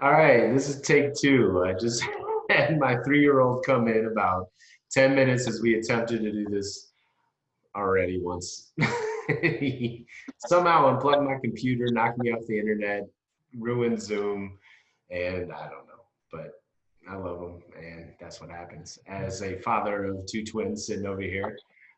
All right, this is take two. I just had my 3-year-old come in about 10 minutes as we attempted to do this already once. He somehow unplugged my computer, knocked me off the internet, ruined Zoom, and I don't know. But I love him, and that's what happens. As a father of two twins sitting over here,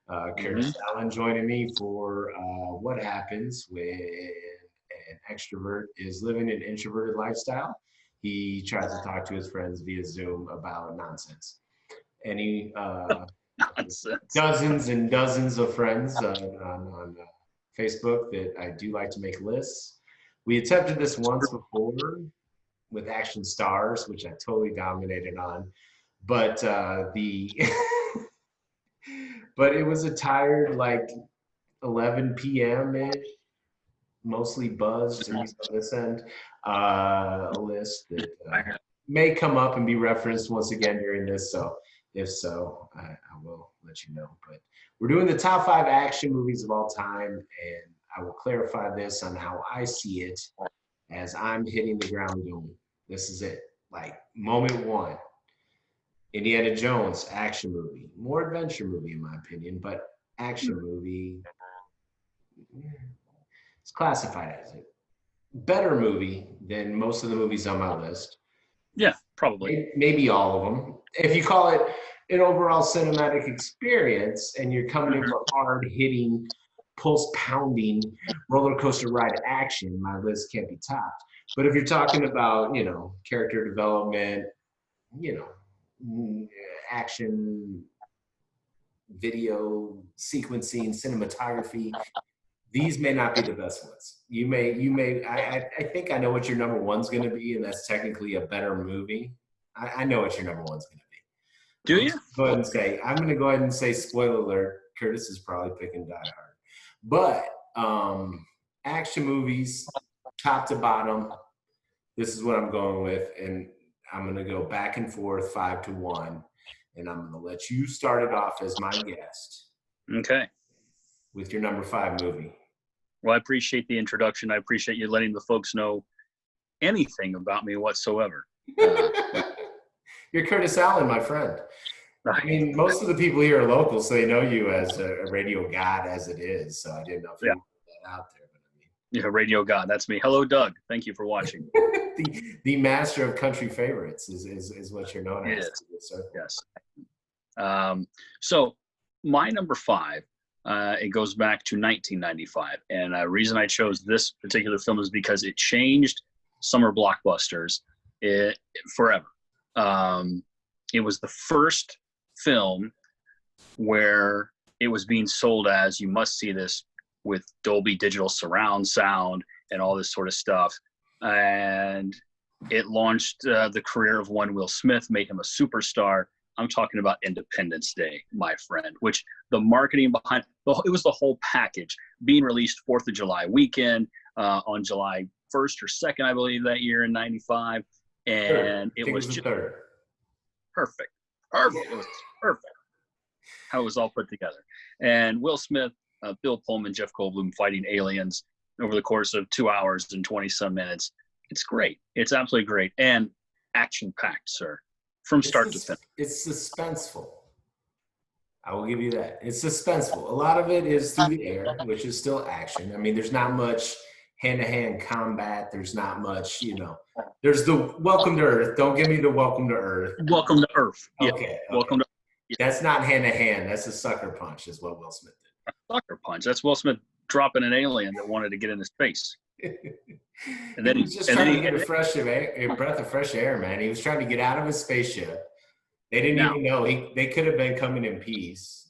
Hmm. Kurtis Allen joining me for what happens when an extrovert is living an introverted lifestyle. He tries to talk to his friends via Zoom about nonsense. And he Nonsense. dozens and dozens of friends on Facebook that I do like to make lists. We attempted this once before with Action Stars, which I totally dominated on, but the but it was a tired like 11 p.m. ish, mostly buzzed, at least on this end, a list that may come up and be referenced once again during this. So if so, I will let you know. But we're doing the top 5 action movies of all time, and I will clarify this on how I see it as I'm hitting the ground going. This is it. Like moment one, Indiana Jones action movie, more adventure movie in my opinion, but action movie. It's classified as it. Better movie than most of the movies on my list. Yeah, probably. Maybe all of them. If you call it an overall cinematic experience and you're coming in Mhm. for hard hitting, pulse pounding roller coaster ride action, my list can't be topped. But if you're talking about, character development, you know, action, video, sequencing, cinematography, these may not be the best ones. I think I know what your number one's going to be, and that's technically a better movie. I know what your number one's going to be. Do you? I'm going to go ahead and say, spoiler alert, Curtis is probably picking Die Hard. But action movies, top to bottom, this is what I'm going with. And I'm going to go back and forth 5-1. And I'm going to let you start it off as my guest Okay. with your number 5 movie. Well, I appreciate the introduction. I appreciate you letting the folks know anything about me whatsoever. You're Curtis Allen, my friend. I mean, most of the people here are local, so they know you as a radio god as it is. So I didn't know if Yeah, you put that out there. yeah, Radio God. That's me. Hello, Doug. Thank you for watching. The master of country favorites is what you're known as. Yes. Yes. So my number 5, it goes back to 1995, and the reason I chose this particular film is because it changed summer blockbusters forever. It was the first film where it was being sold as you must see this with Dolby Digital surround sound and all this sort of stuff, and it launched the career of one Will Smith, made him a superstar. I'm talking about Independence Day, my friend, which the marketing behind it was the whole package, being released 4th of July weekend on July 1st or 2nd, I believe, that year in 95. And it was just third. Perfect. Perfect. It was perfect how it was all put together. And Will Smith, Bill Pullman, Jeff Goldblum fighting aliens over the course of 2 hours and 20 some minutes. It's great. It's absolutely great. And action packed, sir, from start to finish. It's suspenseful. I will give you that. It's suspenseful. A lot of it is through the air, which is still action. I mean, there's not much hand-to-hand combat. There's not much, There's the Welcome to Earth. Don't give me the Welcome to Earth. Welcome to Earth. Yeah. Okay. Welcome to. Yeah. That's not hand-to-hand. That's a sucker punch, is what Will Smith did. Sucker punch. That's Will Smith dropping an alien that wanted to get in his face. And then he was just trying to get a breath of fresh air, man. He was trying to get out of his spaceship. They didn't even know they could have been coming in peace.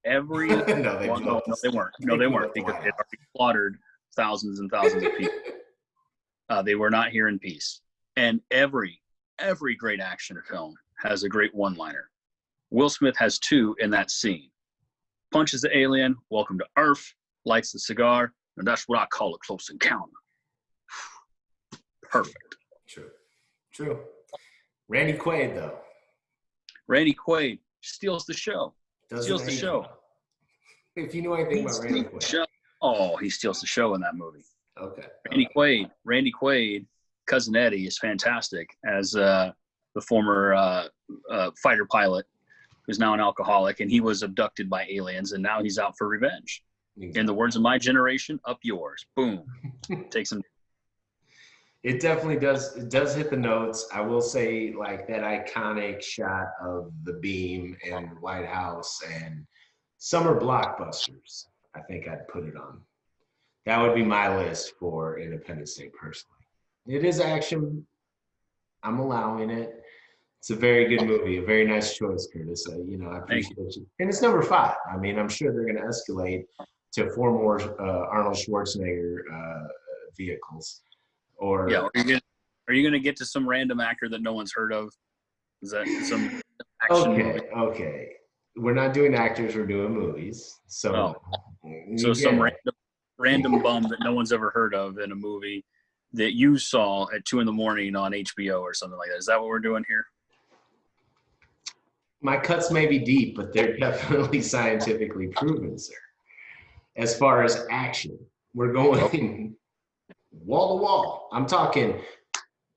No, they weren't. No, they weren't, because it already slaughtered thousands and thousands of people. They were not here in peace. And every great action film has a great one-liner. Will Smith has 2 in that scene. Punches the alien, welcome to Earth, lights the cigar, and that's what I call a close encounter. Perfect. True. Randy Quaid, though. Randy Quaid steals the show. Steals the show. If you know anything about Randy Quaid. Oh, he steals the show in that movie. Okay. Randy Quaid cousin Eddie is fantastic as the former fighter pilot who's now an alcoholic, and he was abducted by aliens, and now he's out for revenge. Exactly. In the words of my generation, up yours. Boom. Takes him. It definitely does. It does hit the notes. I will say, like, that iconic shot of the beam and the White House and summer blockbusters. I think I'd put it on. That would be my list for Independence Day personally. It is action. I'm allowing it. It's a very good movie, a very nice choice, Kurtis. I appreciate you. And it's number 5. I mean, I'm sure they're going to escalate to 4 more Arnold Schwarzenegger vehicles. Or yeah, are you gonna get to some random actor that no one's heard of? Is that some action movie? Okay. We're not doing actors. We're doing movies. So some random bum that no one's ever heard of in a movie that you saw at 2 a.m. on HBO or something like that. Is that what we're doing here? My cuts may be deep, but they're definitely scientifically proven, sir. As far as action, we're going wall to wall. I'm talking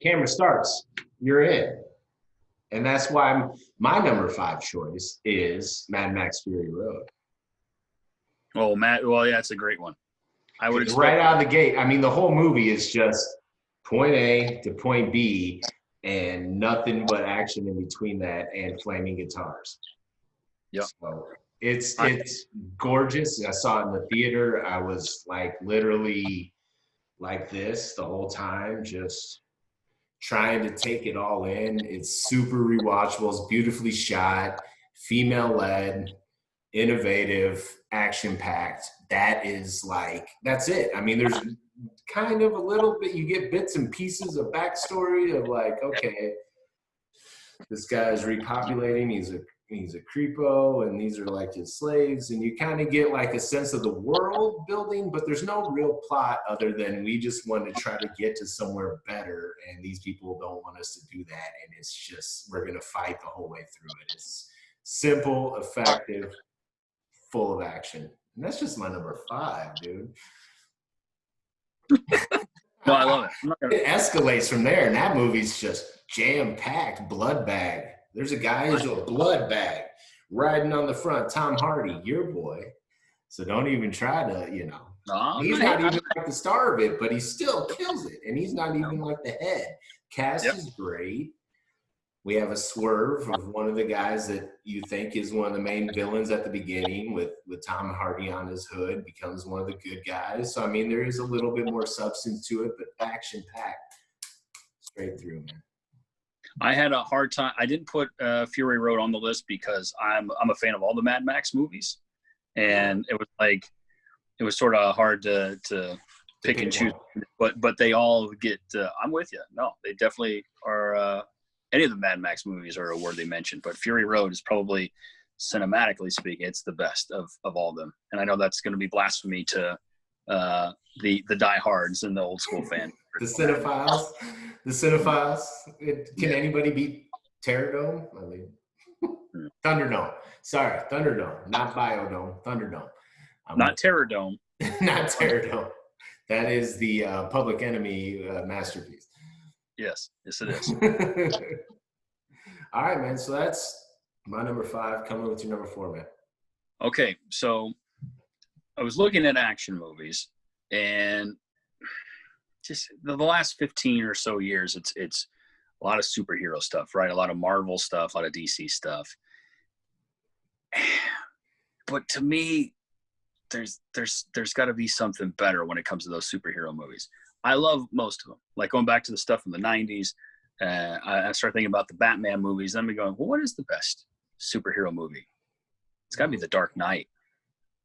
camera starts, you're in. And that's why my number 5 choice is Mad Max Fury Road. Oh, well, yeah, it's a great one. I would expect right out of the gate. I mean, the whole movie is just point A to point B and nothing but action in between that and flaming guitars. Yeah. So it's gorgeous. I saw it in the theater. I was like literally like this the whole time, just trying to take it all in. It's super rewatchable. It's beautifully shot, female-led, innovative, action-packed. That's it. I mean, there's kind of a little bit, you get bits and pieces of backstory of like, okay, this guy's repopulating, he's a creepo, and these are like his slaves, and you kind of get like a sense of the world building, but there's no real plot other than we just want to try to get to somewhere better, and these people don't want us to do that, and it's just, we're going to fight the whole way through it. It's simple, effective, full of action. And that's just my number 5, dude. No, I love it. It escalates from there, and that movie's just jam-packed, blood bag. There's a guy who's a blood bag riding on the front, Tom Hardy, your boy. So don't even try to, he's not even like the star of it, but he still kills it, and he's not even like the head. Cast is great. We have a swerve of one of the guys that you think is one of the main villains at the beginning with Tom Hardy on his hood, becomes one of the good guys. So, I mean, there is a little bit more substance to it, but action-packed straight through, man. I had a hard time. I didn't put Fury Road on the list because I'm a fan of all the Mad Max movies. And it was sort of hard to pick and choose. But they all get, I'm with you. No, they definitely are. Any of the Mad Max movies are a worthy mention, but Fury Road is probably, cinematically speaking, it's the best of all of them. And I know that's going to be blasphemy to the diehards and the old school fan. The cinephiles. Can anybody beat Terrordome? I mean, Thunderdome. Sorry, Thunderdome, not Biodome. Thunderdome. Not Terrordome. Not Terrordome. That is the Public Enemy masterpiece. Yes, it is. All right, man. So that's my number 5. Coming with your number 4, man. Okay, so I was looking at action movies, and just the last 15 or so years, it's a lot of superhero stuff, right? A lot of Marvel stuff, a lot of DC stuff. But to me, there's got to be something better when it comes to those superhero movies. I love most of them. Like going back to the stuff from the 90s, I start thinking about the Batman movies. Then we going, well, what is the best superhero movie? It's got to be The Dark Knight.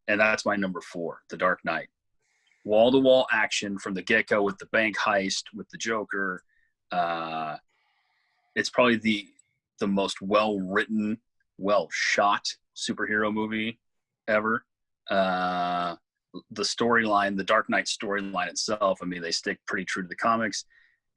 And that's my number 4, The Dark Knight. Wall-to-wall action from the get-go with the bank heist, with the Joker. It's probably the most well-written, well-shot superhero movie ever. The storyline, the Dark Knight storyline itself, I mean, they stick pretty true to the comics,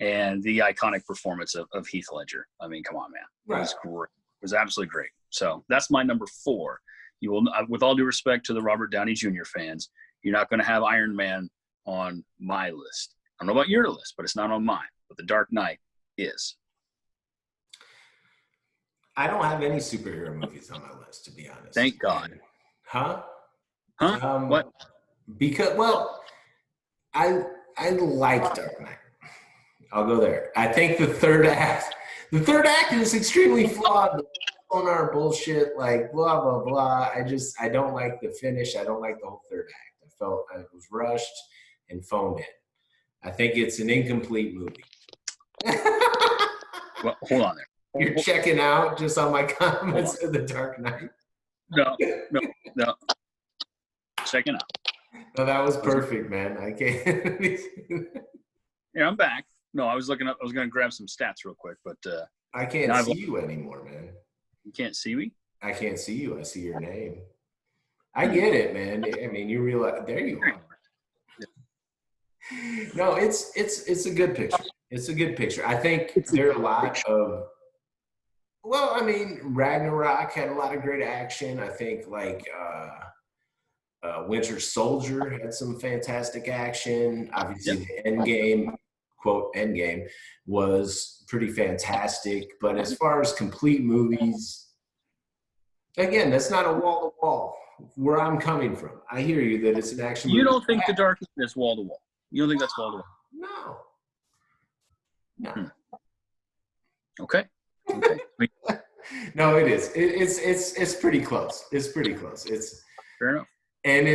and the iconic performance of Heath Ledger. I mean, come on, man. It was great. It was absolutely great. So that's my number 4. You will, with all due respect to the Robert Downey Jr. fans, you're not going to have Iron Man on my list. I don't know about your list, but it's not on mine. but The Dark Knight is. I don't have any superhero movies on my list, to be honest. Thank God. Huh? What? Because, well, I like Dark Knight. I'll go there. I think the third act is extremely flawed. The sonar bullshit, like blah blah blah. I don't like the finish. I don't like the whole third act. I felt it was rushed and phoned in. I think it's an incomplete movie. Well, hold on there. You're checking out just on my comments of The Dark Knight. No. Checking out. No, that was perfect, man. I can't. Yeah, I'm back. No, I was looking up. I was going to grab some stats real quick, but I can't see you anymore, man. You can't see me? I can't see you. I see your name. I get it, man. I mean, you realize there you are. No, it's a good picture. It's a good picture. I think there are a lot of. Well, I mean, Ragnarok had a lot of great action. I think like Winter Soldier had some fantastic action. Obviously, the Endgame, quote Endgame, was pretty fantastic. But as far as complete movies, again, that's not a wall to wall. Where I'm coming from, I hear you that it's an action movie. You don't think The Dark Knight is wall to wall? You don't think that's wall to wall? No. Okay. No, it is. It's pretty close. It's pretty close. It's fair enough. And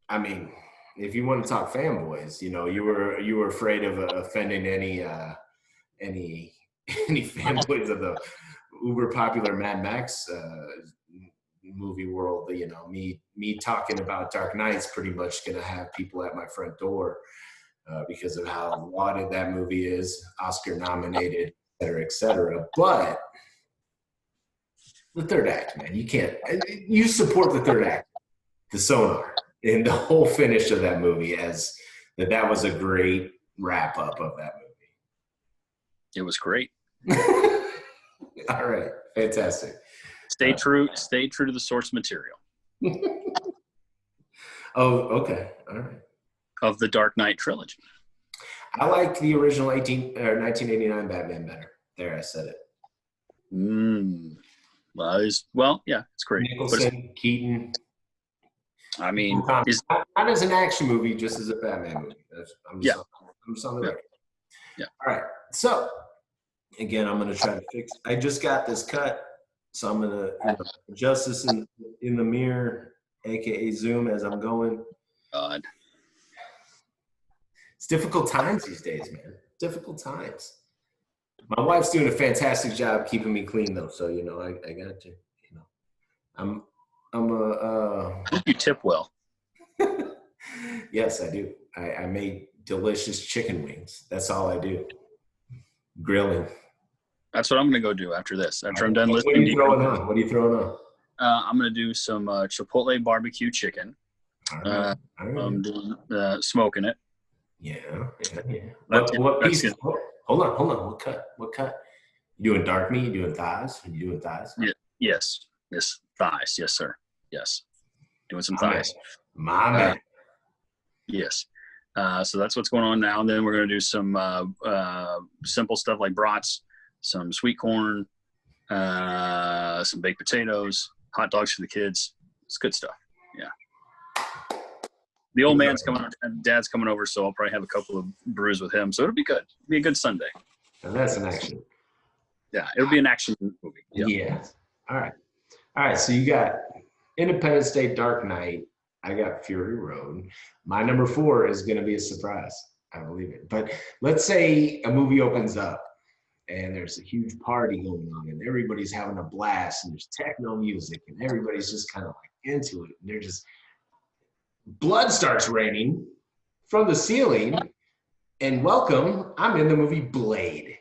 I mean, if you want to talk fanboys, you know, you were afraid of offending any fanboys of the uber popular Mad Max movie world. You know, me talking about Dark Knight's pretty much going to have people at my front door because of how lauded that movie is, Oscar nominated, et cetera. But the third act, man, you can't. You support the third act, the sonar, and the whole finish of that movie as that was a great wrap up of that movie. It was great. All right, fantastic. Stay true to the source material. Oh, okay, all right. Of the Dark Knight trilogy. I like the original 1989 Batman better. There, I said it. Well, yeah, it's great. Nicholson, Keaton. I mean, not as an action movie, just as a Batman movie. I'm just on the record. Yeah. All right. So, again, I'm going to try to fix. I just got this cut, so I'm going to adjust this in the mirror, aka Zoom, as I'm going. God. It's difficult times these days, man. Difficult times. My wife's doing a fantastic job keeping me clean, though. So you know, I got to. You know, I'm You tip well. Yes, I do. I make delicious chicken wings. That's all I do. Grilling. That's what I'm gonna go do after this. After I'm done listening. What are you throwing on? What are you throwing on? I'm gonna do some Chipotle barbecue chicken. All right. I'm doing smoking it. Yeah. What piece? Hold on. What cut? You doing dark meat? You doing thighs? Are you doing thighs? Yeah. Yes. Thighs. Yes, sir. Yes. Doing some thighs. My man. Yes. So that's what's going on now. And then we're going to do some simple stuff like brats, some sweet corn, some baked potatoes, hot dogs for the kids. It's good stuff. Yeah. The old man's coming over, Dad's coming over, so I'll probably have a couple of brews with him. So it'll be good. It'll be a good Sunday. And that's an action. Yeah, it'll be an action movie. Yeah. All right. So you got Independence Day, Dark Knight. I got Fury Road. My number 4 is going to be a surprise. I believe it. But let's say a movie opens up and there's a huge party going on and everybody's having a blast and there's techno music and everybody's just kind of like into it. And they're just blood starts raining from the ceiling. And welcome, I'm in the movie Blade.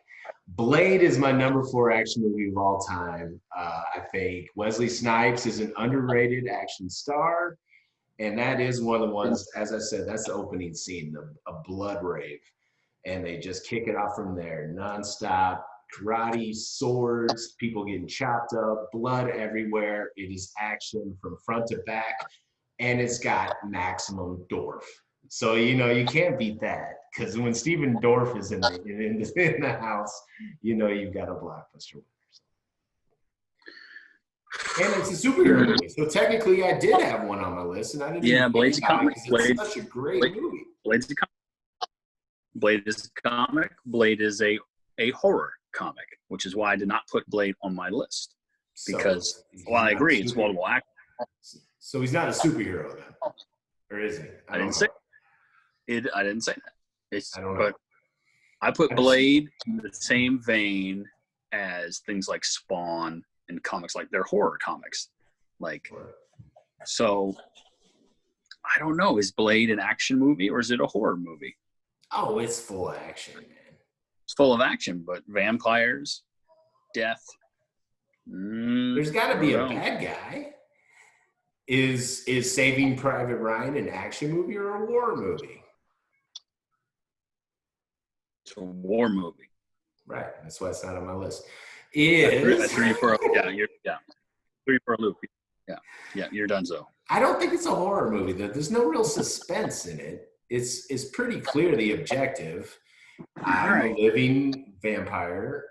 Blade is my number 4 action movie of all time. I think Wesley Snipes is an underrated action star. And that is one of the ones, as I said, that's the opening scene, a blood rave. And they just kick it off from there, nonstop, karate, swords, people getting chopped up, blood everywhere. It is action from front to back. And it's got Maximum Dorf. So you can't beat that because when Steven Dorff is in the house, you've got a blockbuster winner. And it's a superhero movie, so technically I did have one on my list, and I didn't. Yeah, even Blade's a think about it comic. 'cause Blade, it's such a great Blade, movie. Blade's a comic. Blade is a comic. Blade is a horror comic, which is why I did not put Blade on my list. Because while I agree, it's multiple action. So he's not a superhero then, or is he? I didn't say it. I didn't say that. I don't know. But I put Blade in the same vein as things like Spawn and comics, like they're horror comics. Like, so I don't know. Is Blade an action movie or is it a horror movie? Oh, it's full of action, man. It's full of action, but vampires, death. There's got to be a bad guy. Is Saving Private Ryan an action movie or a war movie? It's a war movie. Right. That's why it's not on my list. Three for a loop. Yeah, you're done, so. I don't think it's a horror movie. There's no real suspense in it. It's pretty clear the objective. I'm a living vampire,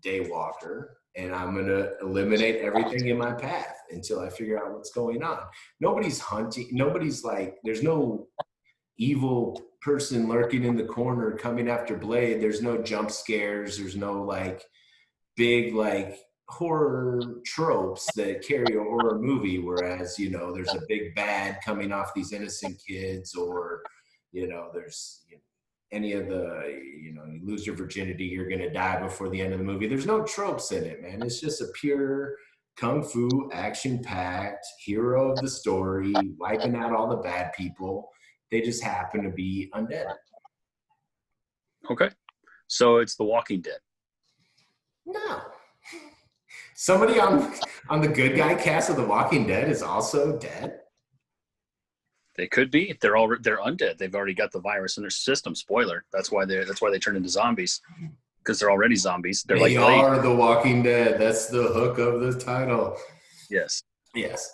daywalker, and I'm going to eliminate everything in my path until I figure out what's going on. Nobody's hunting. Nobody's like, there's no evil person lurking in the corner coming after Blade. There's no jump scares. There's no like big like horror tropes that carry a horror movie. Whereas, there's a big bad coming off these innocent kids, or, there's any of the, you lose your virginity, you're going to die before the end of the movie. There's no tropes in it, man. It's just a pure kung fu, action-packed hero of the story, wiping out all the bad people. They just happen to be undead. Okay. So it's The Walking Dead. No. Somebody on the good guy cast of The Walking Dead is also dead? They could be. They're undead. They've already got the virus in their system. Spoiler. That's why they turn into zombies, because they're already zombies. They are The Walking Dead. That's the hook of the title. Yes. Yes.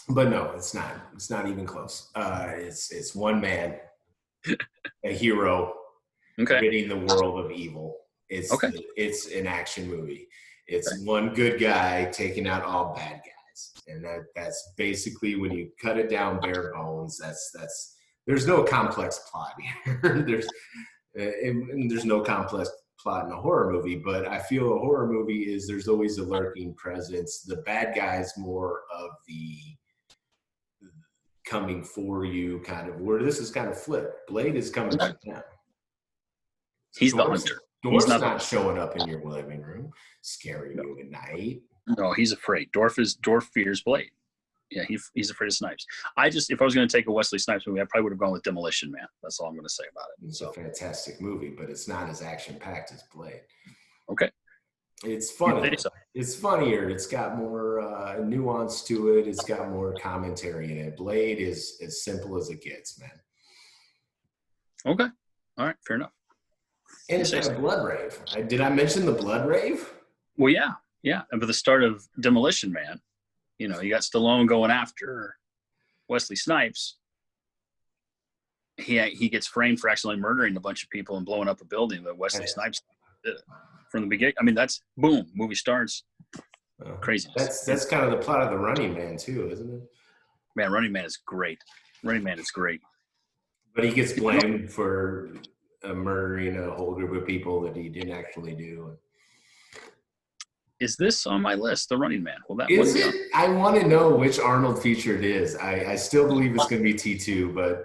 But no, it's not. It's not even close. It's one man, a hero, ridding the world of evil. It's an action movie. It's one good guy taking out all bad guys, and that's basically, when you cut it down bare bones. That's there's no complex plot here. there's no complex plot in a horror movie, but I feel a horror movie there's always a lurking presence. The bad guy's more of the coming for you kind of, where this is kind of flipped. Blade is coming to town. He's the hunter. He's not showing up in your living room, scaring you at night. No, he's afraid. Dorff fears Blade. Yeah, he's afraid of Snipes. If I was going to take a Wesley Snipes movie, I probably would have gone with Demolition Man. That's all I'm going to say about it. It's a fantastic movie, but it's not as action-packed as Blade. Okay. It's funny. It's funnier. It's got more nuance to it. It's got more commentary in it. Blade is as simple as it gets, man. Okay. All right. Fair enough. And it's got a blood rave. Did I mention the blood rave? Well, yeah. And by the start of Demolition Man, you got Stallone going after Wesley Snipes. He gets framed for accidentally murdering a bunch of people and blowing up a building, but Wesley Snipes did it from the beginning. I mean, that's boom. Movie starts. Craziness. That's kind of the plot of The Running Man too, isn't it? Man, Running Man is great. But he gets blamed for murdering a whole group of people that he didn't actually do. Is this on my list, The Running Man? Well, is it? I want to know which Arnold feature it is. I still believe it's going to be T2, but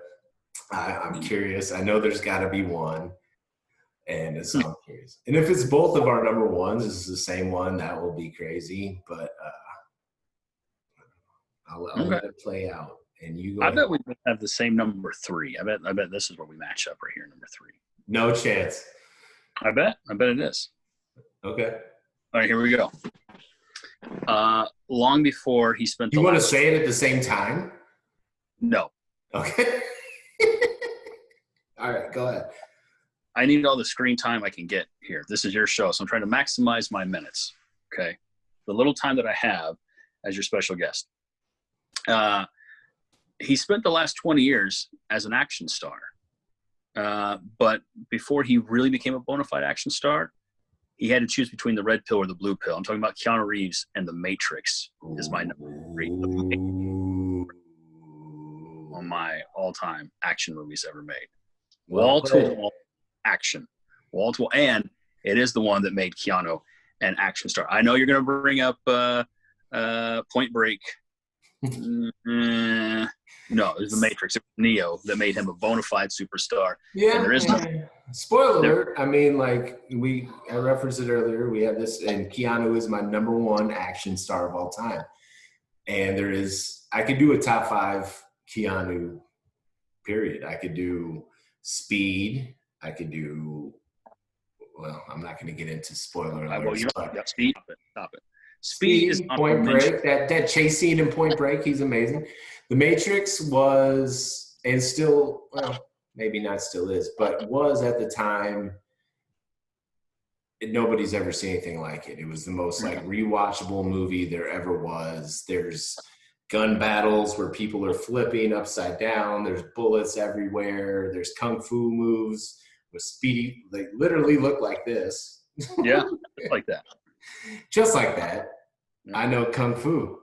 I'm curious. I know there's got to be one, and so I'm curious. And if it's both of our number ones, this is the same one, that will be crazy. But I'll let it play out. And you go. I bet we have the same number 3. I bet this is where we match up right here, number 3. No chance. I bet it is. Okay. All right, here we go. Long before he spent. You want to say it at the same time? No. Okay. All right, go ahead. I need all the screen time I can get here. This is your show, so I'm trying to maximize my minutes. Okay, the little time that I have as your special guest. He spent the last 20 years as an action star. But before he really became a bona fide action star, he had to choose between the red pill or the blue pill. I'm talking about Keanu Reeves, and The Matrix is my number 3 on my all-time action movies ever made. Wall to wall action, wall to wall, and it is the one that made Keanu an action star. I know you're going to bring up Point Break. No, it was The Matrix. It was Neo that made him a bona fide superstar. Yeah. And there is no spoiler alert. I mean, like I referenced it earlier. We have this, and Keanu is my number 1 action star of all time. And I could do a top 5 Keanu, period. I could do Speed. I could do, well, I'm not going to get into spoiler alerts. Well, Speed. Stop it. Speed is Point Break. That chase scene in Point Break, he's amazing. The Matrix was, and still, well, maybe not still is, but was at the time, nobody's ever seen anything like it. It was the most like rewatchable movie there ever was. There's gun battles where people are flipping upside down. There's bullets everywhere. There's kung fu moves with speedy, they literally look like this. Yeah, just like that. Just like that. Yeah. I know kung fu.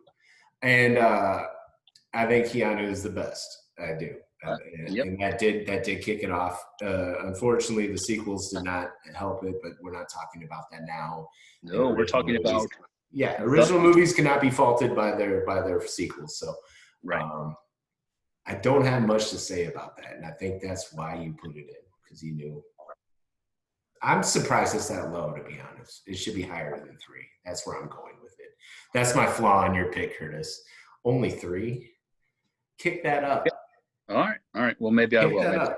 And I think Keanu is the best. I do. And that did kick it off. Unfortunately, the sequels did not help it, but we're not talking about that now. No, we're talking about original movies cannot be faulted by their sequels. So, right. I don't have much to say about that, and I think that's why you put it in, because you knew. I'm surprised it's that low, to be honest. It should be higher than 3. That's where I'm going with it. That's my flaw in your pick, Kurtis. Only 3. Kick that up. All right. Well, maybe I will.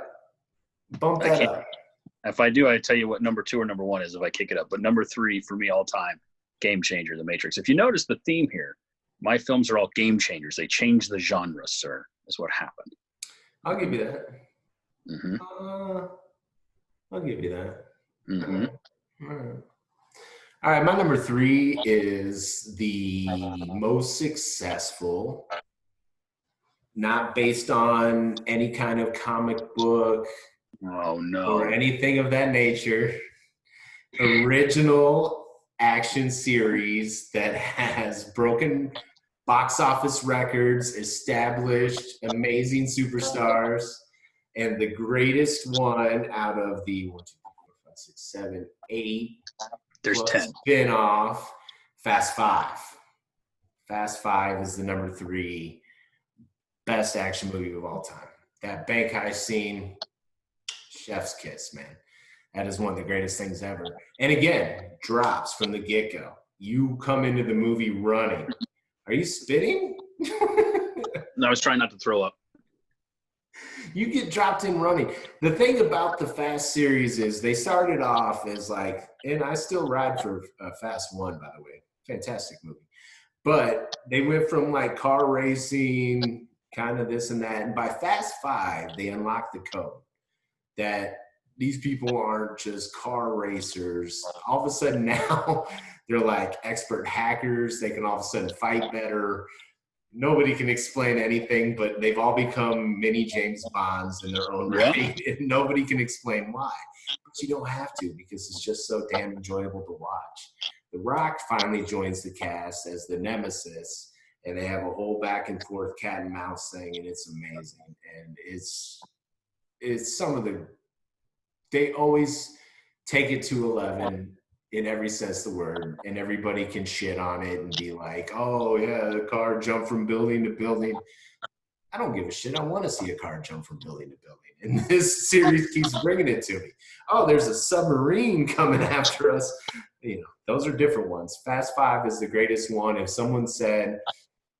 Bump that up. If I do, I tell you what number 2 or number 1 is if I kick it up. But number 3 for me all time, game changer, The Matrix. If you notice the theme here, my films are all game changers. They change the genre, sir. That's what happened. I'll give you that. Mm-hmm. I'll give you that. Mm-hmm. All right, my number 3 is the most successful, not based on any kind of comic book or anything of that nature, original action series that has broken box office records, established amazing superstars, and the greatest one out of the 1, 2, 3, 4, 5, 6, 7, 8. There's 10. Spin-off, Fast 5. Fast 5 is the number 3 best action movie of all time. That bank heist scene, chef's kiss, man. That is one of the greatest things ever. And again, drops from the get-go. You come into the movie running. Are you spitting? No, I was trying not to throw up. You get dropped in running. The thing about the Fast series is they started off as like, and I still ride for Fast 1, by the way. Fantastic movie. But they went from like car racing, kind of this and that. And by Fast 5, they unlocked the code that these people aren't just car racers. All of a sudden now they're like expert hackers. They can all of a sudden fight better. Nobody can explain anything, but they've all become mini James Bonds in their own right, and nobody can explain why. But you don't have to, because it's just so damn enjoyable to watch. The Rock finally joins the cast as the nemesis, and they have a whole back and forth cat and mouse thing, and it's amazing. And it's some of the, they always take it to 11 in every sense of the word, and everybody can shit on it and be like, oh yeah, the car jumped from building to building. I don't give a shit. I want to see a car jump from building to building. And this series keeps bringing it to me. Oh, there's a submarine coming after us. You know, those are different ones. Fast 5 is the greatest one. If someone said,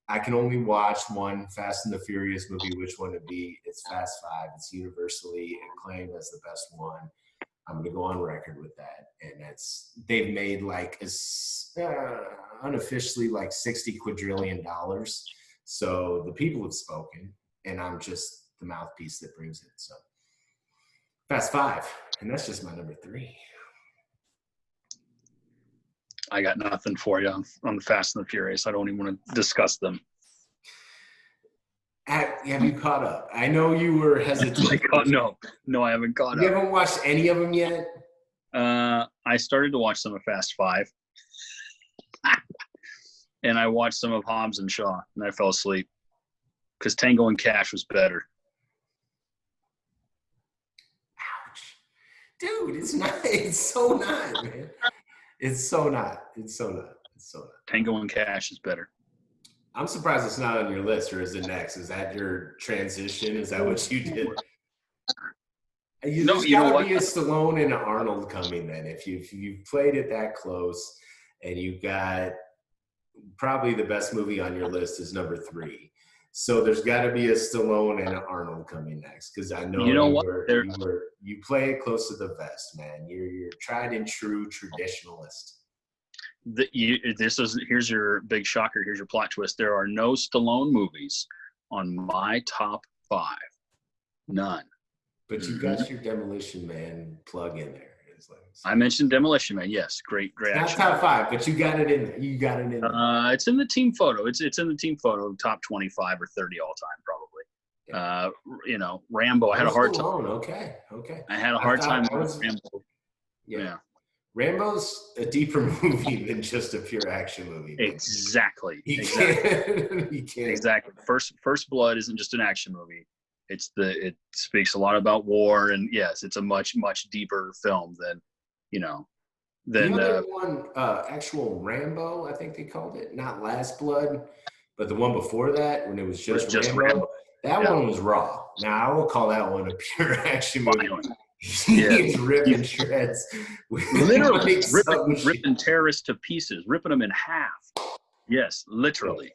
I can only watch one Fast and the Furious movie, which one would be? It's Fast 5. It's universally acclaimed as the best one. I'm going to go on record with that. And they've made like unofficially like $60 quadrillion. So the people have spoken, and I'm just the mouthpiece that brings it. So Fast 5, and that's just my number 3. I got nothing for you on the Fast and the Furious. I don't even want to discuss them. Have you caught up? I know you were hesitant. No, I haven't caught You up. haven't watched any of them yet? I started to watch some of Fast Five, and I watched some of Hobbs and Shaw, and I fell asleep because Tango and Cash was better. Ouch. Dude, it's not. It's so not, man. It's so not. It's so not. It's so not. Tango and Cash is better. I'm surprised it's not on your list, or is it next? Is that your transition? Is that what you did? There's gotta be a Stallone and an Arnold coming then. If you've played it that close, and you've got probably the best movie on your list is number 3. So there's got to be a Stallone and an Arnold coming next, because I know you play it close to the vest, man. You're tried and true traditionalist. Here's your big shocker. Here's your plot twist. There are no Stallone movies on my top 5. None. But you got your Demolition Man plug in there. I mentioned Demolition Man. Yes, great action. Not top 5, but you got it in there. You got it in there. It's in the team photo. It's in the team photo, top 25 or 30 all time, probably. Yeah. Rambo. I had a hard time. Okay. I had a hard time with Rambo. Yeah. Rambo's a deeper movie than just a pure action movie. Exactly. He can't. Exactly. First Blood isn't just an action movie. It speaks a lot about war, and yes, it's a much deeper film than the other one, actual Rambo, I think they called it, not Last Blood, but the one before that when it was just Rambo. That one was raw. Now I will call that one a pure action movie. He's ripping shreds, literally ripping terrorists to pieces, ripping them in half. Yes, literally.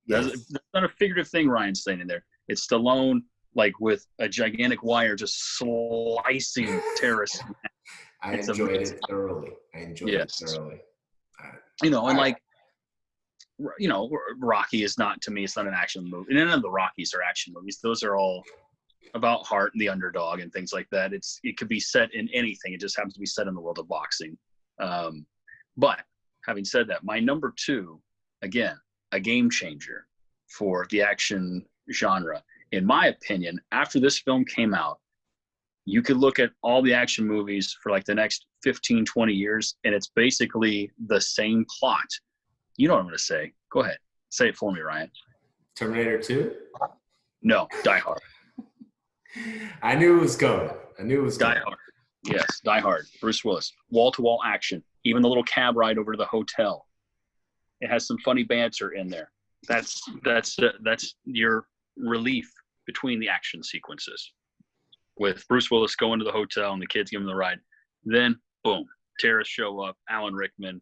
Yes. That's not a figurative thing Ryan's saying in there. It's Stallone, like with a gigantic wire, just slicing terrorists. I enjoyed it thoroughly. And Rocky is not, to me, it's not an action movie. None of the Rockies are action movies. Those are all about heart and the underdog and things like that. It could be set in anything. It just happens to be set in the world of boxing. But having said that, my number 2, again, a game changer for the action genre. In my opinion, after this film came out, you could look at all the action movies for like the next 15, 20 years, and it's basically the same plot. You know what I'm going to say. Go ahead. Say it for me, Ryan. Terminator 2? No, Die Hard. I knew it was coming. Die Hard. Yes, Die Hard. Bruce Willis. Wall-to-wall action. Even the little cab ride over to the hotel. It has some funny banter in there. That's your relief between the action sequences. With Bruce Willis going to the hotel and the kids give him the ride. Then, boom, terrorists show up. Alan Rickman.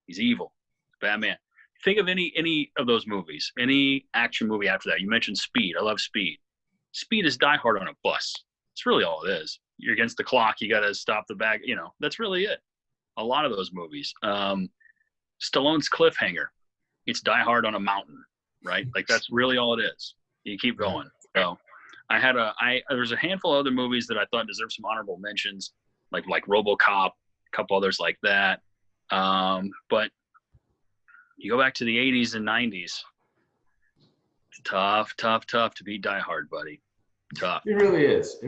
He's evil. Batman. Think of any of those movies. Any action movie after that. You mentioned Speed. I love Speed. Speed is Die Hard on a bus. That's really all it is. You're against the clock. You got to stop the bag. That's really it. A lot of those movies. Stallone's Cliffhanger. It's Die Hard on a mountain, right? Like that's really all it is. You keep going. So there's a handful of other movies that I thought deserved some honorable mentions, like RoboCop, a couple others like that. But you go back to the 80s and 90s. Tough to beat Die Hard, buddy. Tough. It really is.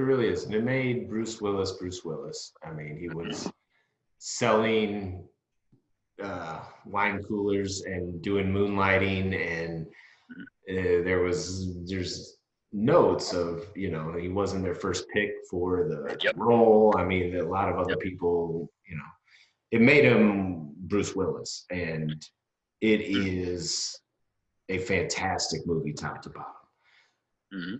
And it made Bruce Willis. I mean, he was selling wine coolers and doing moonlighting, and there's notes of, he wasn't their first pick for the role. I mean, a lot of other people, it made him Bruce Willis, and it is a fantastic movie top to bottom. Mm-hmm.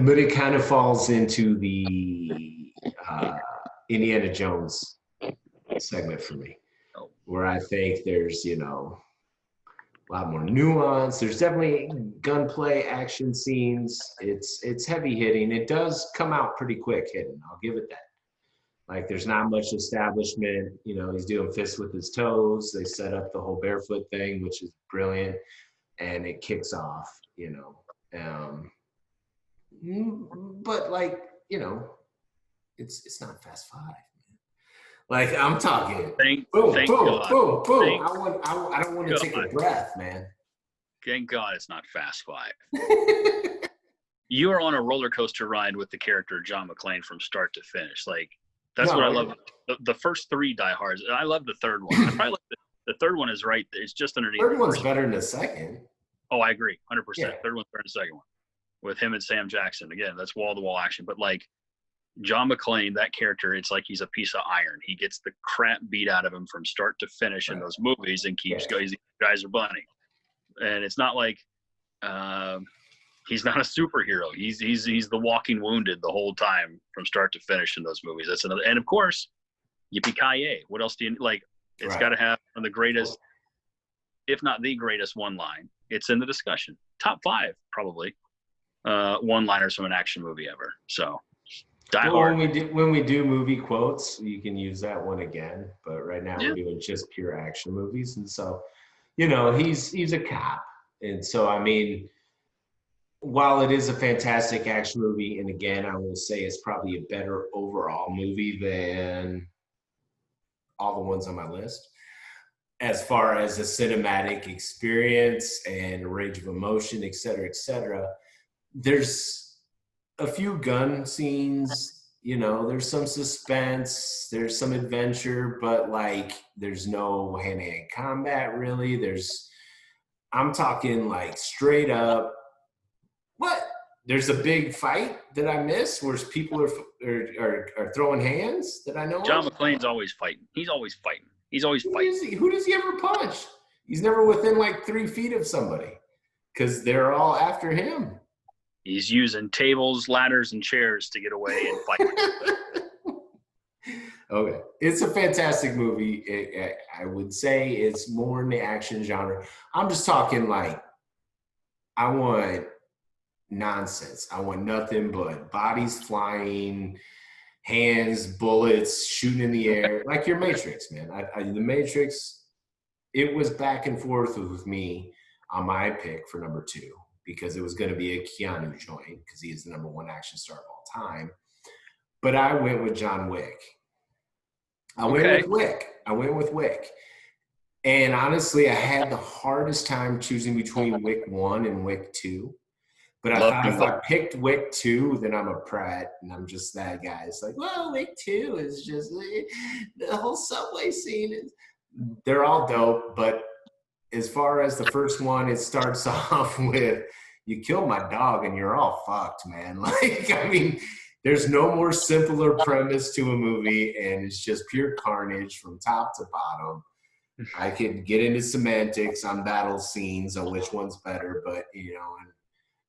But it kind of falls into the Indiana Jones segment for me, where I think there's, a lot more nuance. There's definitely gunplay, action scenes. It's heavy hitting. It does come out pretty quick hitting. I'll give it that. Like there's not much establishment. He's doing fists with his toes. They set up the whole barefoot thing, which is brilliant, and it kicks off. But it's not Fast Five. Like I'm talking, boom. I don't want to take a breath, man. Thank God it's not Fast Five. you are on a roller coaster ride with the character John McClane from start to finish. Like that's what I No, love. The first 3 Die Hards. I love the third one. I probably like the third one is right. It's just underneath. third the one's first better than the second. Oh, I agree, 100%. Yeah. Third one's better than the second one with him and Sam Jackson. Again, that's wall to wall action. But like John McClane, that character, it's like he's a piece of iron. He gets the crap beat out of him from start to finish in those movies and keeps going. These guys are bunny, and it's not like he's not a superhero. He's the walking wounded the whole time from start to finish in those movies. That's another. And of course, yippee-ki-yay. What else do you like? It's got to have one of the greatest, if not the greatest, one line. It's in the discussion. Top 5 probably one-liners from an action movie ever. So. Die Hard. When we do movie quotes, you can use that one again. But right now we're doing just pure action movies, and so he's a cop, and so I mean, while it is a fantastic action movie, and again I will say it's probably a better overall movie than all the ones on my list, as far as a cinematic experience and range of emotion, et cetera, there's a few gun scenes, there's some suspense, there's some adventure, but like there's no hand-to-hand combat really. I'm talking like straight up, there's a big fight that I missed where people are throwing hands that I know John of. McClane's always fighting. He's always fighting. Who does he ever punch? He's never within like 3 feet of somebody because they're all after him. He's using tables, ladders, and chairs to get away and fight. Okay. It's a fantastic movie. I would say it's more in the action genre. I'm just talking like, I want nonsense. I want nothing but bodies flying, hands, bullets, shooting in the air. Like your Matrix, man. The Matrix, it was back and forth with me on my pick for number 2. Because it was going to be a Keanu joint because he is the number 1 action star of all time. But I went with John Wick. I went with Wick. And honestly, I had the hardest time choosing between Wick 1 and Wick 2. But I thought if I picked Wick 2, then I'm a prat and I'm just that guy. It's like, well, Wick 2 is just the whole subway scene. They're all dope, but as far as the first one, it starts off with, you killed my dog and you're all fucked, man. Like, I mean, there's no more simpler premise to a movie, and it's just pure carnage from top to bottom. I could get into semantics on battle scenes on which one's better, but, and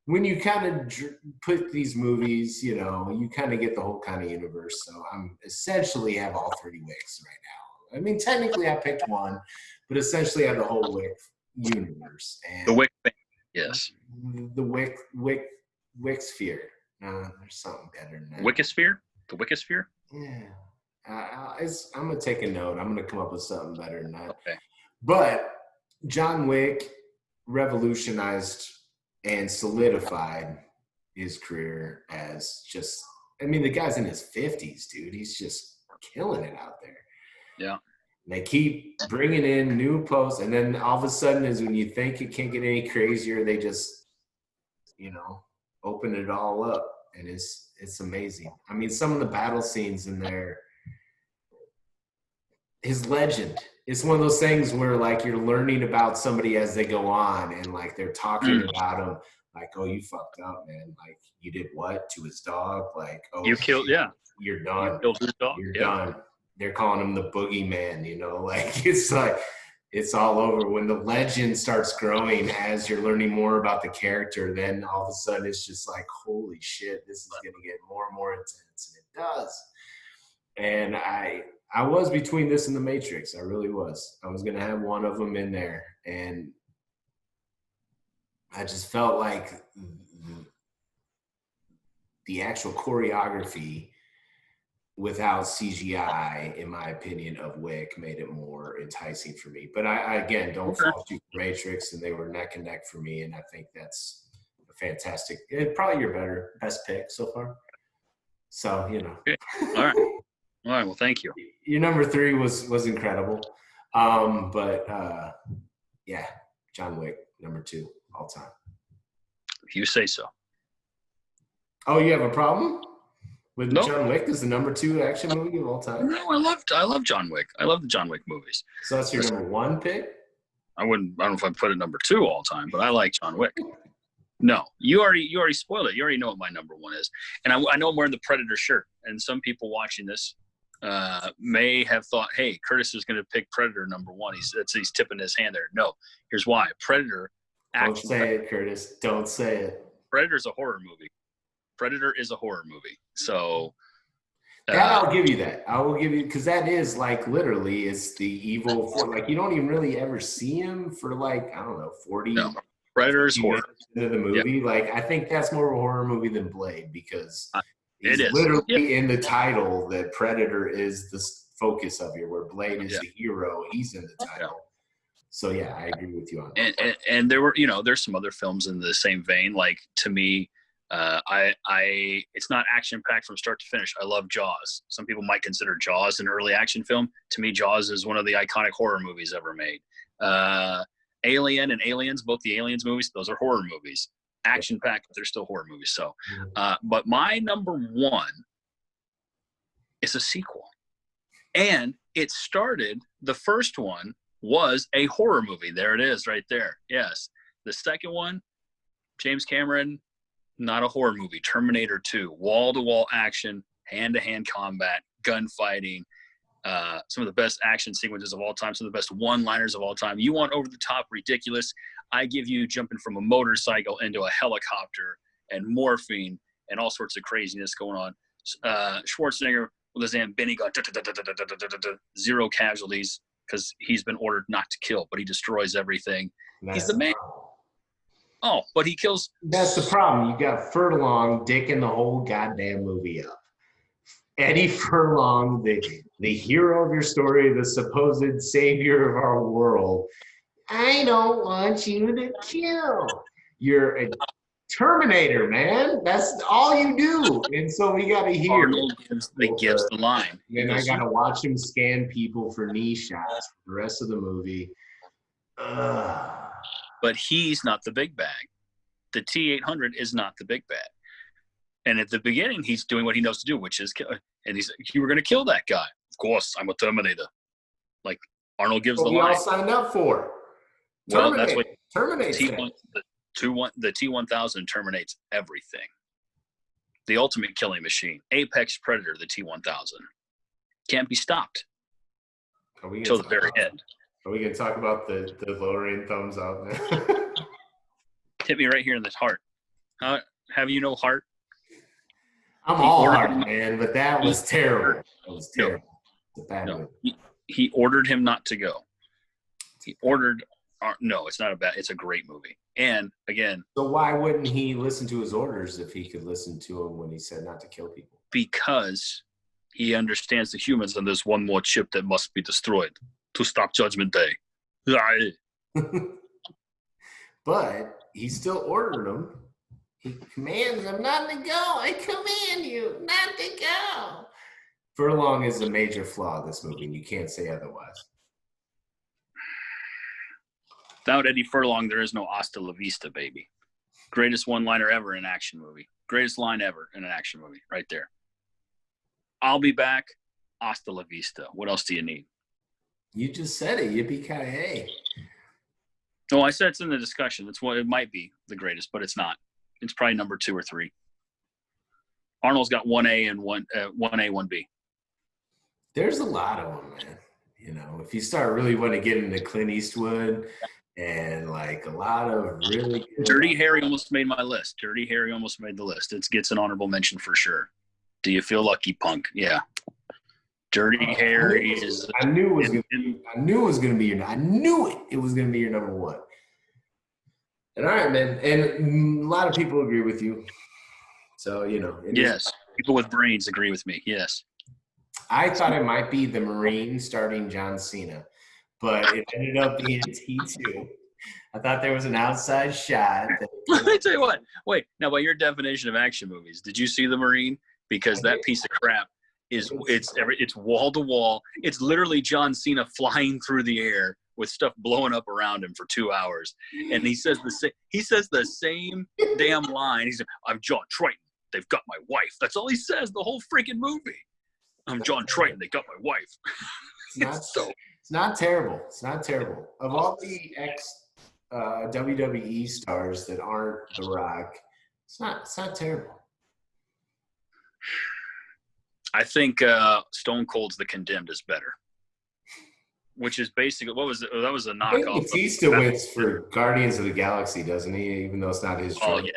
when you kind of put these movies, you kind of get the whole kind of universe. So I'm essentially have all 3 Wicks right now. I mean, technically I picked one, but essentially I have the whole Wick universe. And the Wick thing, yes. The Wick sphere. There's something better than that. Wickosphere? The Wickosphere? Yeah. I'm going to take a note. I'm going to come up with something better than that. Okay. But John Wick revolutionized and solidified his career as just, the guy's in his 50s, dude. He's just killing it out there. Yeah. And they keep bringing in new posts, and then all of a sudden is when you think it can't get any crazier, they just, open it all up, and it's amazing. I mean, some of the battle scenes in there, his legend. It's one of those things where like you're learning about somebody as they go on, and like they're talking about him, like, oh, you fucked up, man. Like, you did what to his dog? Like, oh, you killed, you're done. You killed his dog. You're done. They're calling him the boogeyman, like it's all over. When the legend starts growing as you're learning more about the character, then all of a sudden it's just like, holy shit, this is going to get more and more intense. And it does. And I was between this and the Matrix. I really was. I was going to have one of them in there. And I just felt like the actual choreography without CGI, in my opinion, of Wick made it more enticing for me. But I again, don't fault you for Matrix, and they were neck and neck for me. And I think that's a fantastic, probably your best pick so far. So, Okay. All right. All right. Well, thank you. Your number 3 was incredible. Yeah, John Wick, number 2 all time. If you say so. Oh, you have a problem with No, John Wick as the number 2 action movie of all time? no, I love John Wick. I love the John Wick movies. So that's your number 1 pick? I don't know if I put it number 2 all time, but I like John Wick. No, you already spoiled it. You already know what my number 1 is, and I know I'm wearing the Predator shirt. And some people watching this may have thought, "Hey, Kurtis is going to pick Predator number 1." He's tipping his hand there. No, here's why. Predator. Don't say it, Kurtis. Don't say it. Predator's a horror movie. Predator is a horror movie. So that I'll give you that. I will give you, because that is like literally is the evil. Like you don't even really ever see him for like, I don't know, 40. No. Predator's horror. Into the movie. Yep. Like I think that's more of a horror movie than Blade, because it is literally in the title that Predator is the focus of it, where Blade is the hero. He's in the title. Yeah. So yeah, I agree with you on that. And there were, there's some other films in the same vein. Like to me, it's not action packed from start to finish. I love Jaws. Some people might consider Jaws an early action film. To me, Jaws is one of the iconic horror movies ever made. Alien and Aliens, both the Aliens movies, those are horror movies. Action packed, but they're still horror movies. So, but my number 1 is a sequel, and it started. The first one was a horror movie. There it is, right there. Yes, the second one, James Cameron. Not a horror movie. Terminator 2, wall-to-wall action, hand-to-hand combat, gunfighting, some of the best action sequences of all time, some of the best one-liners of all time. You want over-the-top ridiculous, I give you jumping from a motorcycle into a helicopter and morphine and all sorts of craziness going on. Schwarzenegger with his Zambini gun, 0 casualties because he's been ordered not to kill, but he destroys everything. He's the man. Oh, but he kills. That's the problem. You got Furlong dicking the whole goddamn movie up. Eddie Furlong, the hero of your story, the supposed savior of our world. I don't want you to kill. You're a Terminator, man. That's all you do. And so we got to hear. Arnold gives the line. And I got to watch him scan people for knee shots for the rest of the movie. But he's not the big bag. The T-800 is not the big bag. And at the beginning, he's doing what he knows to do, which is kill. And he's like, you were going to kill that guy. Of course, I'm a Terminator. Like Arnold gives the line. We all signed up for. Well, that's what terminates the T-1000 terminates everything. The ultimate killing machine. Apex Predator, the T-1000. Can't be stopped until the very end. Are we going to talk about the lowering thumbs up? Hit me right here in the heart. Have you no heart? I'm all heart, man, but that was terrible. That was terrible. It's a bad movie. He ordered him not to go. He ordered no, it's not a bad. It's a great movie. And again, so why wouldn't he listen to his orders if he could listen to him when he said not to kill people? Because he understands the humans, and there's one more chip that must be destroyed to stop Judgment Day. But he still ordered them. He commands them not to go. I command you not to go. Furlong is a major flaw of this movie, and you can't say otherwise. Without Eddie Furlong, there is no hasta la vista, baby. Greatest one-liner ever in an action movie. Greatest line ever in an action movie, right there. I'll be back. Hasta la vista. What else do you need? You just said it. Yippee-ki-yay. No, I said it's in the discussion. It's what it might be the greatest, but it's not. It's probably number 2 or 3. Arnold's got 1A and 1A, 1B. There's a lot of them, man. You know, if you start really want to get into Clint Eastwood and like a lot of really good Dirty Harry almost made my list. Dirty Harry almost made the list. It gets an honorable mention for sure. Do you feel lucky, punk? Yeah. Dirty Harry is. I knew it was going to be your. I knew it was going to be your number 1. And all right, man. And a lot of people agree with you. So you know. Yes, people with brains agree with me. Yes. I thought it might be the Marine starting John Cena, but it ended up being T2. I thought there was an outside shot. Let me tell you what. Wait, now by your definition of action movies, did you see the Marine? Because that piece of crap it's wall to wall. It's literally John Cena flying through the air with stuff blowing up around him for 2 hours, and he says the same damn line. He's like, "I'm John Triton. they've got my wife. That's all he says the whole freaking movie. I'm John Triton. They got my wife. It's not terrible. It's not terrible. Of all the WWE stars that aren't The Rock, it's not terrible. I think Stone Cold's The Condemned is better, which is basically what was it? That was a I think knockoff. Batista wins for Guardians of the Galaxy, doesn't he? Even though it's not his. Oh yeah.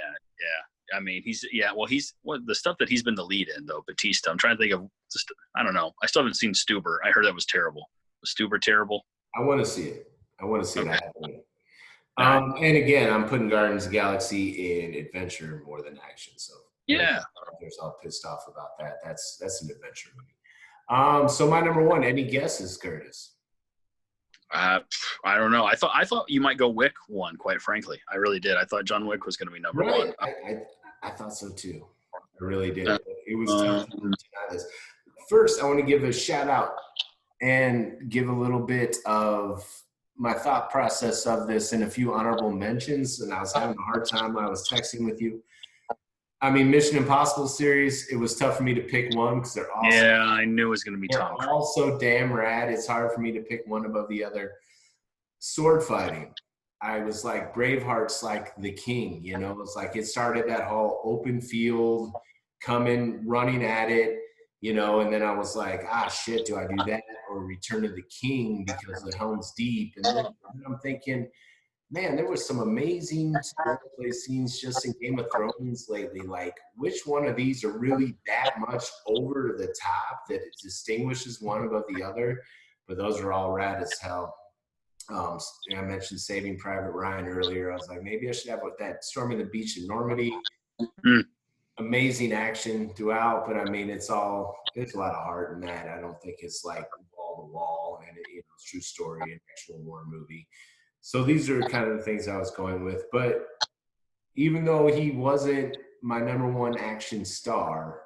I mean, he's the stuff that he's been the lead in though. Batista. I'm trying to think of just I don't know. I still haven't seen Stuber. I heard that was terrible. Was Stuber terrible? I want to see it. I want to see Okay. that happening. And again, I'm putting Guardians of the Galaxy in adventure more than action. So Yeah. There's all pissed off about that. That's an adventure movie. So my number one. Any guesses, Curtis? I don't know. I thought you might go Wick one. Quite frankly, I really did. I thought John Wick was going to be number one. I thought so too. I really did. It was tough to deny this. First, I want to give a shout out and give a little bit of my thought process of this and a few honorable mentions. And I was having a hard time when I was texting with you. I mean, Mission Impossible series, it was tough for me to pick one because they're all I knew it was going to be Tom. They're all so damn rad. It's hard for me to pick one above the other. Sword fighting. I was like, Braveheart's like the king, you know? It's like it started that whole open field, coming, running at it, you know? And then I was like, shit, do I do that or Return of the King because the Helm's Deep? And then I'm thinking, man, there was some amazing play scenes just in Game of Thrones lately. Like, which one of these are really that much over the top that it distinguishes one above the other? But those are all rad as hell. I mentioned Saving Private Ryan earlier. I was like, maybe I should have that Storming the Beach in Normandy. Amazing action throughout, but I mean, there's a lot of heart in that. I don't think it's like wall to wall and it's true story, an actual war movie. So these are kind of the things I was going with. But even though he wasn't my number one action star,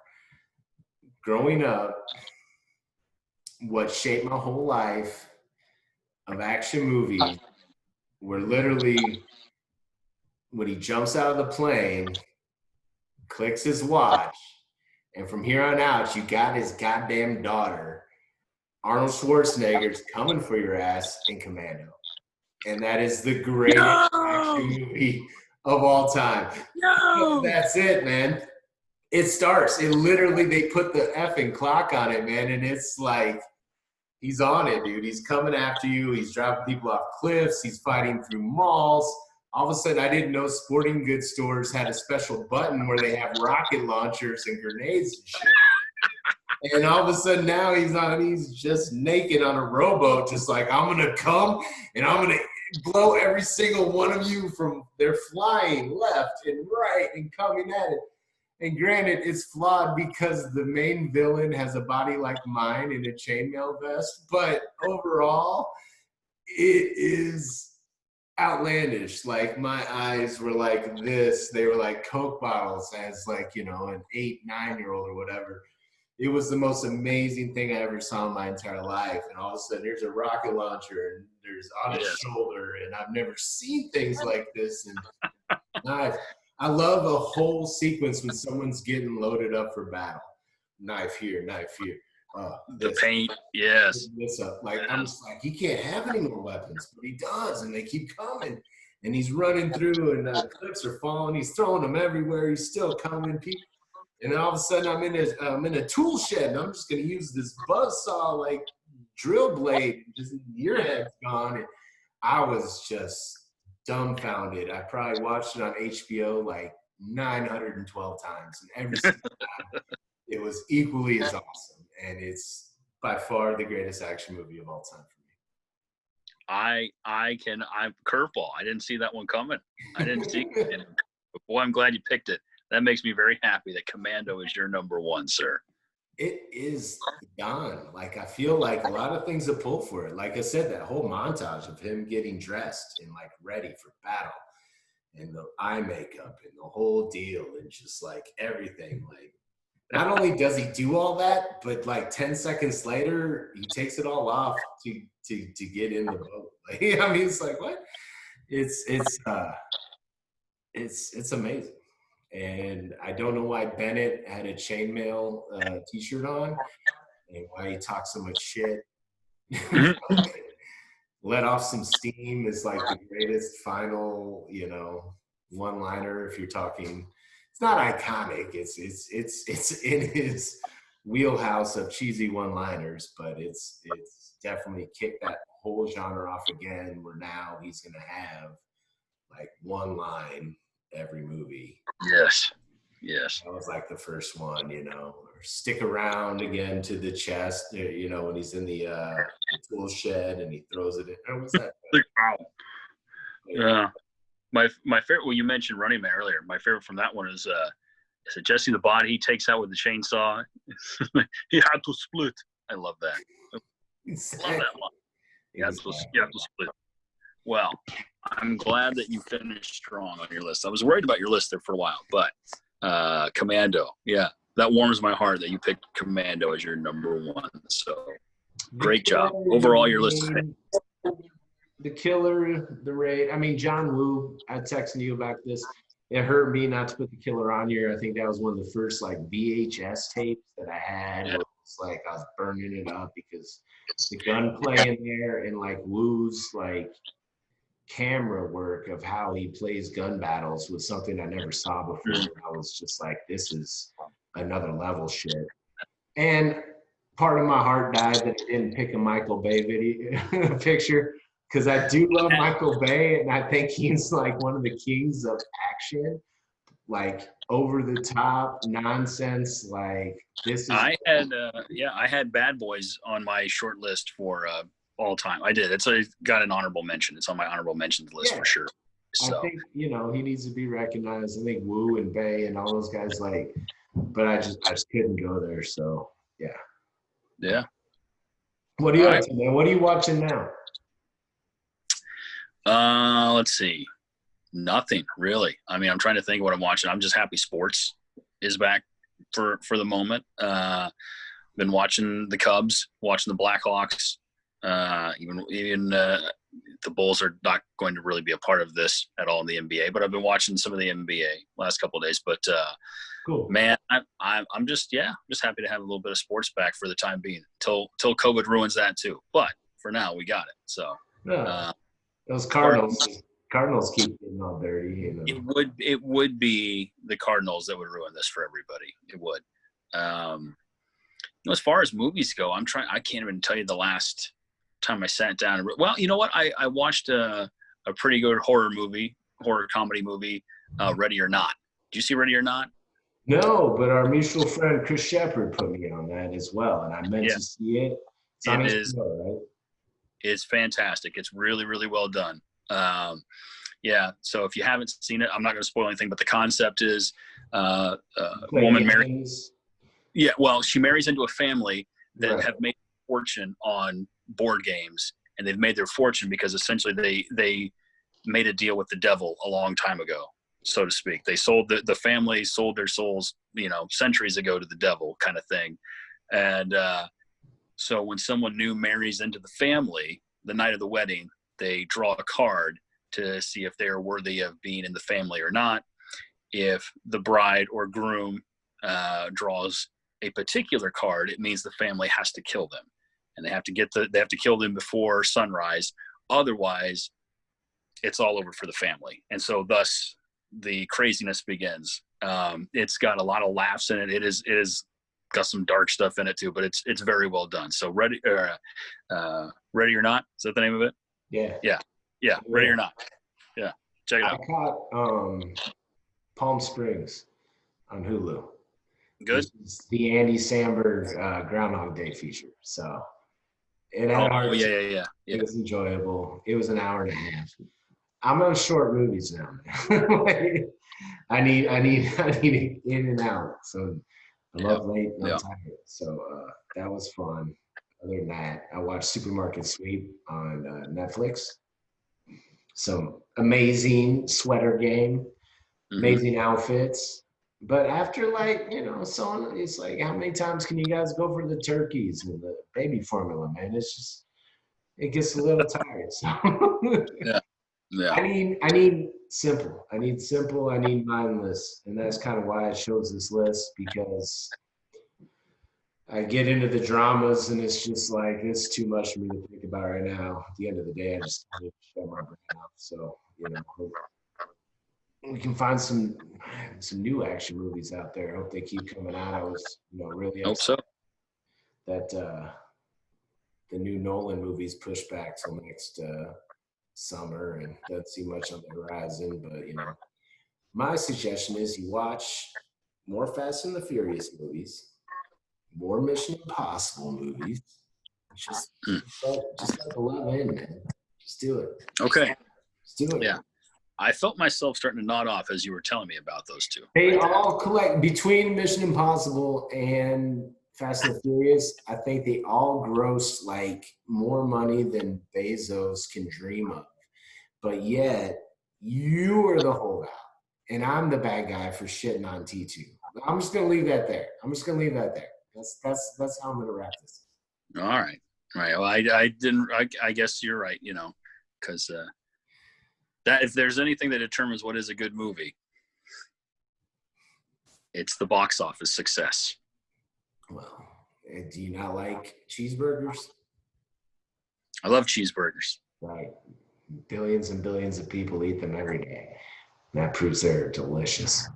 growing up, what shaped my whole life of action movies were literally when he jumps out of the plane, clicks his watch, and from here on out, you got his goddamn daughter, Arnold Schwarzenegger's coming for your ass in Commando. And that is the greatest action movie of all time. No! That's it, man. It starts. It literally, they put the effing clock on it, man, and it's like, he's on it, dude. He's coming after you. He's dropping people off cliffs. He's fighting through malls. All of a sudden, I didn't know sporting goods stores had a special button where they have rocket launchers and grenades and shit. And all of a sudden now he's just naked on a rowboat, just like, I'm going to come and I'm going to blow every single one of you from they're flying left and right and coming at it. And granted, it's flawed because the main villain has a body like mine in a chainmail vest. But overall, it is outlandish. Like, my eyes were like this. They were like Coke bottles as like, an 8, 9-year-old or whatever. It was the most amazing thing I ever saw in my entire life. And all of a sudden, there's a rocket launcher and there's on his shoulder. And I've never seen things like this. And I love a whole sequence when someone's getting loaded up for battle. Knife here, knife here. The paint, yes. This up. Like, I'm just like, he can't have any more weapons, but he does, and they keep coming. And he's running through, and the clips are falling. He's throwing them everywhere. He's still coming. And all of a sudden, I'm in a tool shed, and I'm just going to use this buzzsaw, like, drill blade. Just your head's gone. And I was just dumbfounded. I probably watched it on HBO like 912 times, and every single time it was equally as awesome. And it's by far the greatest action movie of all time for me. I'm curveball. I didn't see that one coming. I didn't see it. Boy, I'm glad you picked it. That makes me very happy that Commando is your number one, sir. It is done. Like, I feel like a lot of things are pulled for it. Like I said, that whole montage of him getting dressed and like ready for battle and the eye makeup and the whole deal and just like everything. Like, not only does he do all that, but like 10 seconds later, he takes it all off to get in the boat. Like, I mean, it's like, what? It's amazing. And I don't know why Bennett had a chainmail T-shirt on, and why he talks so much shit. Mhm. Let off some steam is like the greatest final, one-liner. If you're talking, it's not iconic. It's in his wheelhouse of cheesy one-liners, but it's definitely kicked that whole genre off again. Where now he's gonna have like one line every movie. Yes. Yes. That was like the first one, or stick around again to the chest, when he's in the tool shed and he throws it in. Or was that? Wow. Yeah. My favorite. Well, you mentioned Running Man earlier. My favorite from that one is it Jesse the Body he takes out with the chainsaw? He had to split. I love that. Exactly. Love that one. You have to split. Well, I'm glad that you finished strong on your list. I was worried about your list there for a while, but Commando, yeah, that warms my heart that you picked Commando as your number one. So great job. Overall, your list is The Killer, The Raid. I mean, John Woo, I texted you about this. It hurt me not to put The Killer on here. I think that was one of the first like VHS tapes that I had. Yeah. It's like I was burning it up because the gunplay in there and like Woo's like camera work of how he plays gun battles was something I never saw before. I was just like, this is another level shit. And part of my heart died that I didn't pick a Michael Bay video picture, because I do love Michael Bay, and I think he's like one of the kings of action, like over the top nonsense. Like this is. I had Bad Boys on my short list for all time. I did. It's got an honorable mention. It's on my honorable mentions list for sure. So I think he needs to be recognized. I think Woo and Bay and all those guys but I just couldn't go there. So yeah. Yeah. What are you up to, man? What are you watching now? Let's see. Nothing really. I mean, I'm trying to think of what I'm watching. I'm just happy sports is back for the moment. Been watching the Cubs, watching the Blackhawks. Even the Bulls are not going to really be a part of this at all in the NBA, but I've been watching some of the NBA last couple of days. But cool. Man, I'm just happy to have a little bit of sports back for the time being till COVID ruins that too. But for now, we got it. So those Cardinals keep getting all dirty. It would be the Cardinals that would ruin this for everybody. It would. As far as movies go, I can't even tell you the last time I sat down. Well, you know what? I watched a pretty good horror comedy movie, Ready or Not. Did you see Ready or Not? No, but our mutual friend Chris Shepard put me on that as well, and I meant to see it. It is, right? It's fantastic. It's really, really well done. So if you haven't seen it, I'm not going to spoil anything, but the concept is a woman marries. Yeah, well, she marries into a family that have made a fortune on board games, and they've made their fortune because essentially they made a deal with the devil a long time ago, so to speak. They sold the family sold their souls, centuries ago to the devil, kind of thing. And so when someone new marries into the family, the night of the wedding, they draw a card to see if they are worthy of being in the family or not. If the bride or groom draws a particular card, it means the family has to kill them, and they have to kill them before sunrise. Otherwise, it's all over for the family. And so thus the craziness begins. It's got a lot of laughs in it. It is got some dark stuff in it too, but it's very well done. So Ready or Not, is that the name of it? Yeah. Ready or Not. Yeah, check it out. I caught Palm Springs on Hulu. Good. It's the Andy Samberg Groundhog Day feature. So it had yeah. It was enjoyable. It was an hour and a half. I'm on short movies now. I need it in and out. So I love late and I'm tired. So that was fun. Other than that, I watched Supermarket Sweep on Netflix. Some amazing sweater game, amazing outfits. But after so it's like, how many times can you guys go for the turkeys and the baby formula, man? It's just, it gets a little tired. So yeah. I need simple. I need simple. I need mindless, and that's kind of why I chose this list, because I get into the dramas and it's just like it's too much for me to think about right now. At the end of the day, I just need to shut my brain off. So we can find some new action movies out there. I hope they keep coming out. I was really Hope so. upset that the new Nolan movies pushed back till next summer and doesn't see much on the horizon. But my suggestion is you watch more Fast and the Furious movies, more Mission Impossible movies. Just let the love in, man. Just do it. Okay. Just do it. Yeah. I felt myself starting to nod off as you were telling me about those two. They all collect between Mission Impossible and Fast and Furious. I think they all gross like more money than Bezos can dream of. But yet, you are the holdout, and I'm the bad guy for shitting on T2. I'm just gonna leave that there. That's how I'm gonna wrap this. All right. Well, I guess you're right. Because that if there's anything that determines what is a good movie, it's the box office success. Well, do you not like cheeseburgers? I love cheeseburgers. Right. Billions and billions of people eat them every day. And that proves they're delicious.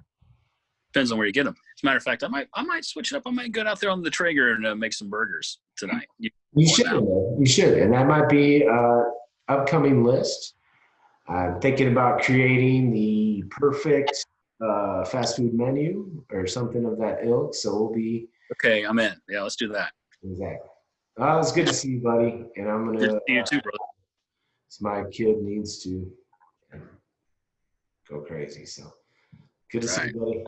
Depends on where you get them. As a matter of fact, I might switch it up. I might get out there on the Traeger and make some burgers tonight. You should. You should. And that might be upcoming list. I'm thinking about creating the perfect fast food menu or something of that ilk. So we'll be. Okay, I'm in. Yeah, let's do that. Exactly. It's good to see you, buddy. And I'm going to. Good to see you too, brother. My kid needs to go crazy. So good to see you, buddy.